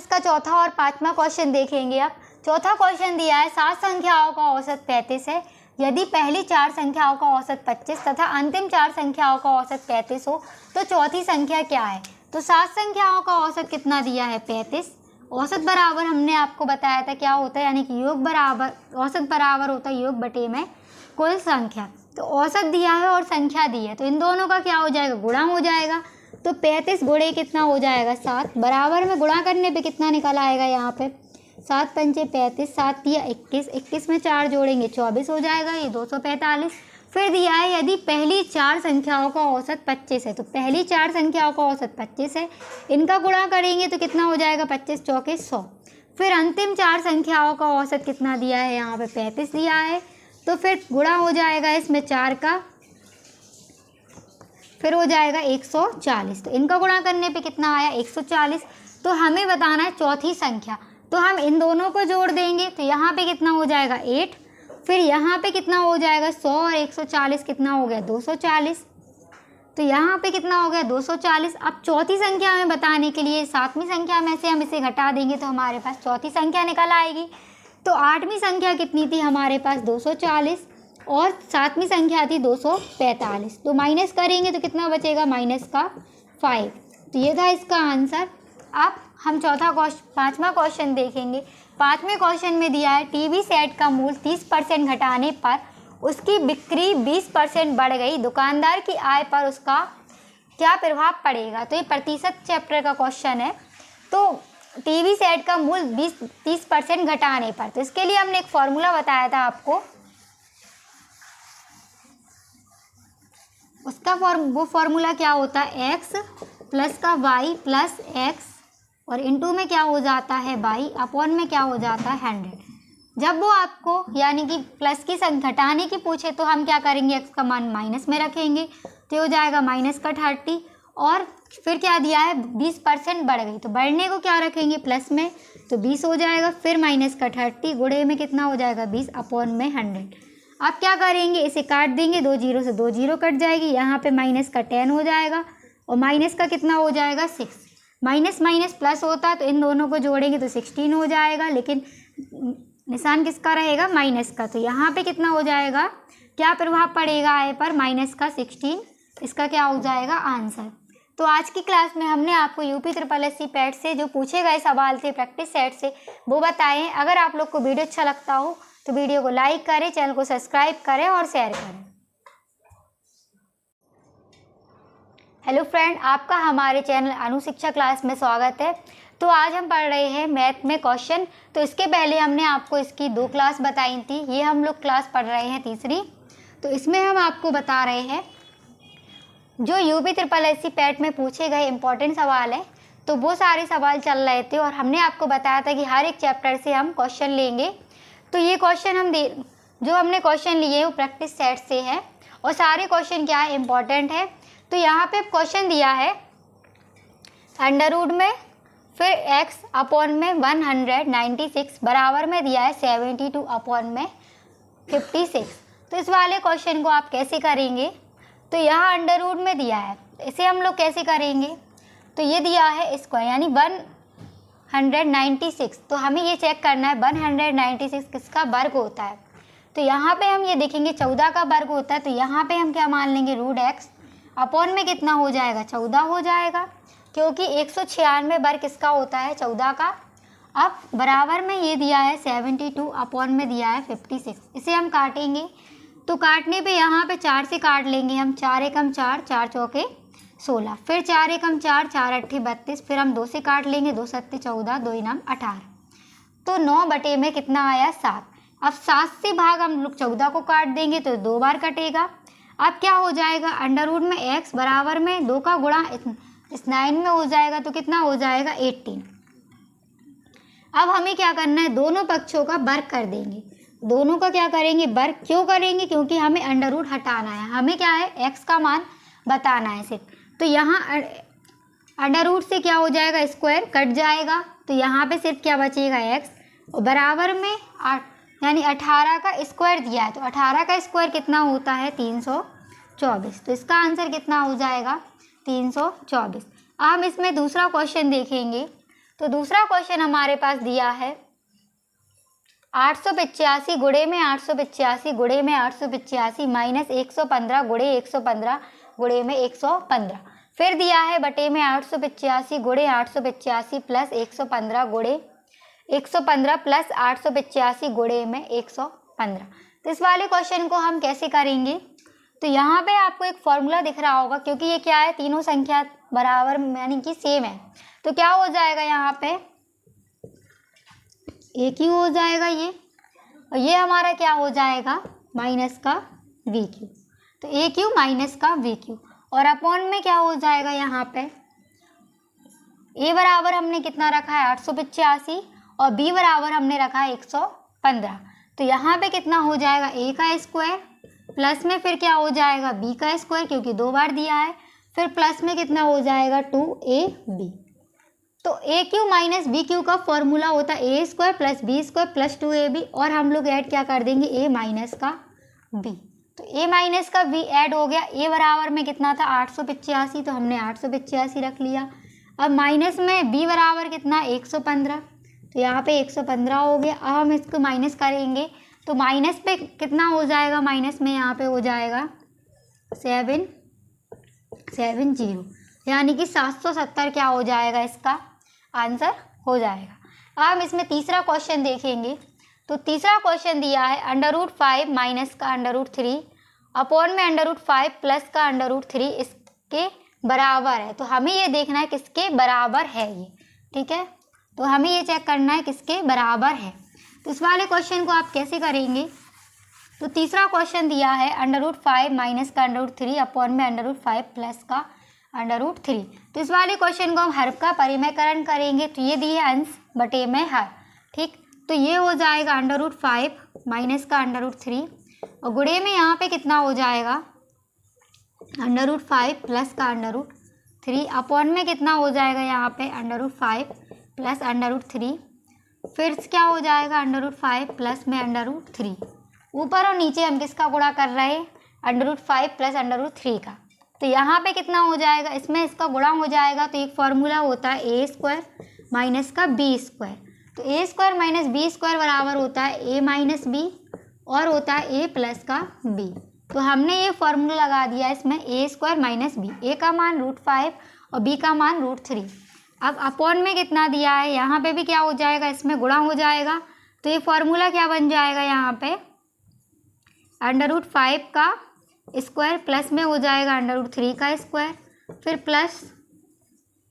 इसका चौथा और पांचवा क्वेश्चन देखेंगे। अब चौथा क्वेश्चन दिया है 7 संख्याओं का औसत 35 है। यदि पहली 4 संख्याओं का औसत 25 तथा अंतिम 4 संख्याओं का औसत 35 हो तो चौथी संख्या क्या है। तो 7 संख्याओं का औसत कितना दिया है 35। औसत बराबर हमने आपको बताया था क्या होता है, यानी कि योग बराबर, औसत बराबर होता है योग बटे में कुल संख्या। तो औसत दिया है और संख्या दी है, तो इन दोनों का क्या हो जाएगा, गुणा हो जाएगा। तो 35 गुणे कितना हो जाएगा 7, बराबर में गुणा करने पे कितना निकल आएगा यहाँ पे 7 पंचे 35, 7 दिया 21, 21 में 4 जोड़ेंगे 24 हो जाएगा, ये 245। फिर दिया है यदि पहली 4 संख्याओं का औसत 25 है, तो पहली 4 संख्याओं का औसत 25 है, इनका गुणा करेंगे तो कितना हो जाएगा 25 चौके 100। फिर अंतिम 4 संख्याओं का औसत कितना दिया है यहाँ पे 35 दिया है, तो फिर गुणा हो जाएगा इसमें 4 का, फिर हो जाएगा 140। तो इनका गुणा करने पे कितना आया 140। तो हमें बताना है चौथी संख्या, तो हम इन दोनों को जोड़ देंगे तो यहाँ पे कितना हो जाएगा 8, फिर यहाँ पे कितना हो जाएगा 100 और 140 कितना हो गया 240। तो यहाँ पे कितना हो गया 240। अब चौथी संख्या हमें बताने के लिए 7वीं संख्या में से हम इसे घटा देंगे तो हमारे पास चौथी संख्या निकल आएगी। तो 8वीं संख्या कितनी थी हमारे पास 240 और 7वीं संख्या थी 245। तो माइनस करेंगे तो कितना बचेगा -5। तो ये था इसका आंसर। अब हम पांचवा क्वेश्चन देखेंगे। पांचवें क्वेश्चन में दिया है टीवी सेट का मूल्य 30% घटाने पर उसकी बिक्री 20% बढ़ गई, दुकानदार की आय पर उसका क्या प्रभाव पड़ेगा। तो ये प्रतिशत चैप्टर का क्वेश्चन है। तो टीवी सेट का मूल्य 30% घटाने पर, तो इसके लिए हमने एक फॉर्मूला बताया था आपको, उसका वो फॉर्मूला क्या होता है x प्लस का y प्लस x और इनटू में क्या हो जाता है y अपॉन में क्या हो जाता है 100। जब वो आपको यानी कि प्लस की संख्या घटाने की पूछे तो हम क्या करेंगे, x का मान माइनस में रखेंगे तो हो जाएगा -30 और फिर क्या दिया है 20% बढ़ गई, तो बढ़ने को क्या रखेंगे प्लस में, तो 20 हो जाएगा, फिर -30 गुणे में कितना हो जाएगा 20 अपॉन में 100। अब क्या करेंगे, इसे काट देंगे, 2 जीरो से 2 जीरो कट जाएगी, यहाँ पे माइनस का 10 हो जाएगा और माइनस का कितना हो जाएगा 6। माइनस माइनस प्लस होता तो इन दोनों को जोड़ेंगे तो 16 हो जाएगा, लेकिन निशान किसका रहेगा माइनस का। तो यहाँ पे कितना हो जाएगा, क्या प्रभाव पड़ेगा आय पर, माइनस का 16, इसका क्या हो जाएगा आंसर। तो आज की क्लास में हमने आपको यूपी SSC पैट से जो पूछे गए सवाल थे प्रैक्टिस सेट से वो बताए हैं। अगर आप लोग को वीडियो अच्छा लगता हो तो वीडियो को लाइक करें, चैनल को सब्सक्राइब करें और शेयर करें। हेलो फ्रेंड, आपका हमारे चैनल अनुशिक्षा क्लास में स्वागत है। तो आज हम पढ़ रहे हैं मैथ में क्वेश्चन। तो इसके पहले हमने आपको इसकी 2 क्लास बताई थी, ये हम लोग क्लास पढ़ रहे हैं तीसरी। तो इसमें हम आपको बता रहे हैं जो यूपी SSC पैट में पूछे गए इंपॉर्टेंट सवाल है, तो वो सारे सवाल चल रहे थे और हमने आपको बताया था कि हर एक चैप्टर से हम क्वेश्चन लेंगे। तो ये क्वेश्चन जो हमने क्वेश्चन लिए वो प्रैक्टिस सेट से है और सारे क्वेश्चन क्या है इम्पॉर्टेंट है। तो यहाँ पे क्वेश्चन दिया है अंडर रूट में, फिर x अपॉन में 196 बराबर में दिया है 72 अपॉन में 56। तो इस वाले क्वेश्चन को आप कैसे करेंगे, तो यहाँ अंडर रूट में दिया है, इसे हम लोग कैसे करेंगे, तो ये दिया है स्क्वायर यानी 196, तो हमें ये चेक करना है 196 किसका वर्ग होता है। तो यहाँ पे हम ये देखेंगे 14 का वर्ग होता है, तो यहाँ पे हम क्या मान लेंगे √x अपॉन में कितना हो जाएगा 14 हो जाएगा, क्योंकि 196 वर्ग किसका होता है 14 का। अब बराबर में ये दिया है 72 अपॉन में दिया है 56, इसे हम काटेंगे। तो काटने पे यहाँ पे 4 से काट लेंगे हम, 4 एकम 4, 4 चौके 16, फिर 4 एकम 4, 4 अट्ठे 32, फिर हम 2 से काट लेंगे, 2 सत्ते 14, 2 इनाम 18। तो 9 बटे में कितना आया 7। अब 7 से भाग हम लोग 14 को काट देंगे तो 2 बार कटेगा। अब क्या हो जाएगा अंडर रूट में x बराबर में 2 का गुणा इस 9 में हो जाएगा, तो कितना हो जाएगा 18। अब हमें क्या करना है, दोनों पक्षों का वर्ग कर देंगे। दोनों का क्या करेंगे वर्ग, क्यों करेंगे, क्योंकि हमें अंडर रूट हटाना है, हमें क्या है x का मान बताना है सिर्फ। तो यहाँ अंडर रूट से क्या हो जाएगा स्क्वायर कट जाएगा, तो यहाँ पे सिर्फ क्या बचेगा x और बराबर में यानी 18 का स्क्वायर दिया है, तो 18 का स्क्वायर कितना होता है 324। तो इसका आंसर कितना हो जाएगा 324। अब हम इसमें दूसरा क्वेश्चन देखेंगे। तो दूसरा क्वेश्चन हमारे पास दिया है 885 गुणे में 885 गुणे में 885 माइनस 115 गुणे 115 गुणे में 115। फिर दिया है बटे में 885 गुणे 885 प्लस 115 गुणे 115 प्लस 885 गुणे में 115। तो इस वाले क्वेश्चन को हम कैसे करेंगे? तो यहाँ पे आपको एक फॉर्मूला दिख रहा होगा, क्योंकि ये क्या है, तीनों संख्या बराबर यानी कि सेम है। तो क्या हो जाएगा यहाँ पे ए क्यू हो जाएगा ये, और ये हमारा क्या हो जाएगा माइनस का वी क्यू। तो ए क्यू माइनस का वी क्यू, और अपॉन में क्या हो जाएगा यहाँ पे ए बराबर हमने कितना रखा है 885 और बी बराबर हमने रखा है 115। तो यहाँ पे कितना हो जाएगा ए का स्क्वायर प्लस में फिर क्या हो जाएगा बी का स्क्वायर, क्योंकि 2 बार दिया है, फिर प्लस में कितना हो जाएगा 2ab। तो a cube minus b cube का फॉर्मूला होता है a square plus b square plus 2ab, और हम लोग ऐड क्या कर देंगे ए माइनस का बी। तो ए माइनस का बी ऐड हो गया। ए बराबर में कितना था 885, तो हमने 885 रख लिया। अब माइनस में बी बराबर कितना 115, तो यहाँ पे 115 हो गया। अब हम इसको माइनस करेंगे तो माइनस पे कितना हो जाएगा, माइनस में यहाँ पे हो जाएगा 770, यानी कि 770 क्या हो जाएगा, इसका आंसर हो जाएगा। अब हम इसमें तीसरा क्वेश्चन देखेंगे। तो तीसरा क्वेश्चन दिया है √5 माइनस का √3 अपॉन में √5 प्लस का √3 इसके बराबर है। तो हमें ये देखना है किसके बराबर है ये, ठीक है। तो हमें ये चेक करना है किसके बराबर है। तो इस वाले क्वेश्चन को आप कैसे करेंगे? तो तीसरा क्वेश्चन दिया है √5 माइनस का √3 अपॉन में √5 प्लस का √3। तो इस वाले क्वेश्चन को हम हर का परिमयकरण करेंगे। तो ये दिए अंश बटे में हर, ठीक। तो ये हो जाएगा √5 माइनस का √3 और गुणे में यहाँ पे कितना हो जाएगा √5 प्लस का √3 अपॉन में कितना हो जाएगा यहाँ पे √5 प्लस √3, फिर क्या हो जाएगा √5 प्लस में √3। ऊपर और नीचे हम किसका गुणा कर रहे हैं √5 प्लस √3 का। तो यहाँ पे कितना हो जाएगा, इसमें इसका गुणा हो जाएगा। तो एक फॉर्मूला होता है ए स्क्वायर माइनस का बी स्क्वायर। तो ए स्क्वायर माइनस बी स्क्वायर बराबर होता है ए माइनस बी और होता है ए प्लस का बी। तो हमने ये फॉर्मूला लगा दिया इसमें ए स्क्वायर माइनस बी, ए का मान √5 और बी का मान √3। अब अपॉन में कितना दिया है, यहाँ पे भी क्या हो जाएगा, इसमें गुणा हो जाएगा। तो ये फॉर्मूला क्या बन जाएगा यहाँ पे √5 का स्क्वायर प्लस में हो जाएगा √3 का स्क्वायर, फिर प्लस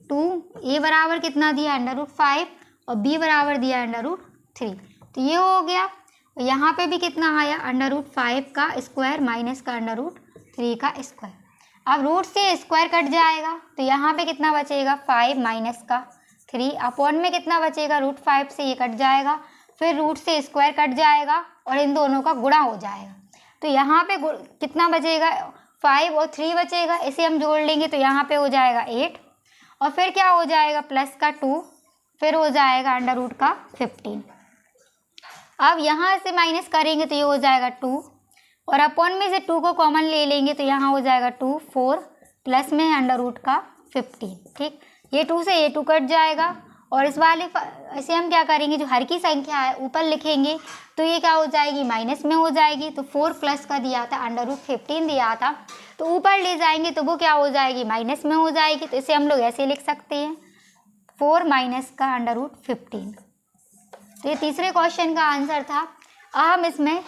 2, ए बराबर कितना दिया √5 और बी बराबर दिया √3। तो ये हो गया। यहाँ पे भी कितना आया √5 का स्क्वायर माइनस का √3 का स्क्वायर। अब रूट से स्क्वायर कट जाएगा, तो यहाँ पे कितना बचेगा 5 माइनस का 3 अपॉन में कितना बचेगा √5 से ये कट जाएगा, फिर रूट से स्क्वायर कट जाएगा और इन दोनों का गुणा हो जाएगा। तो यहाँ पे कितना बचेगा 5 और 3 बचेगा, इसे हम जोड़ लेंगे तो यहाँ पे हो जाएगा 8 और फिर क्या हो जाएगा प्लस का 2, फिर हो जाएगा √ का 15। अब यहाँ से माइनस करेंगे तो ये हो जाएगा 2 और अपॉन में से 2 को कॉमन ले लेंगे तो यहाँ हो जाएगा 2 4 प्लस में √ का 15, ठीक। ये 2 से ये 2 कट जाएगा और इस वाले ऐसे हम क्या करेंगे, जो हर की संख्या है ऊपर लिखेंगे तो ये क्या हो जाएगी माइनस में हो जाएगी। तो 4 प्लस का दिया था √15 दिया था, तो ऊपर ले जाएंगे तो वो क्या हो जाएगी माइनस में हो जाएगी। तो इसे हम लोग ऐसे लिख सकते हैं 4 माइनस का √15। तो ये तीसरे क्वेश्चन का आंसर था। अब हम इसमें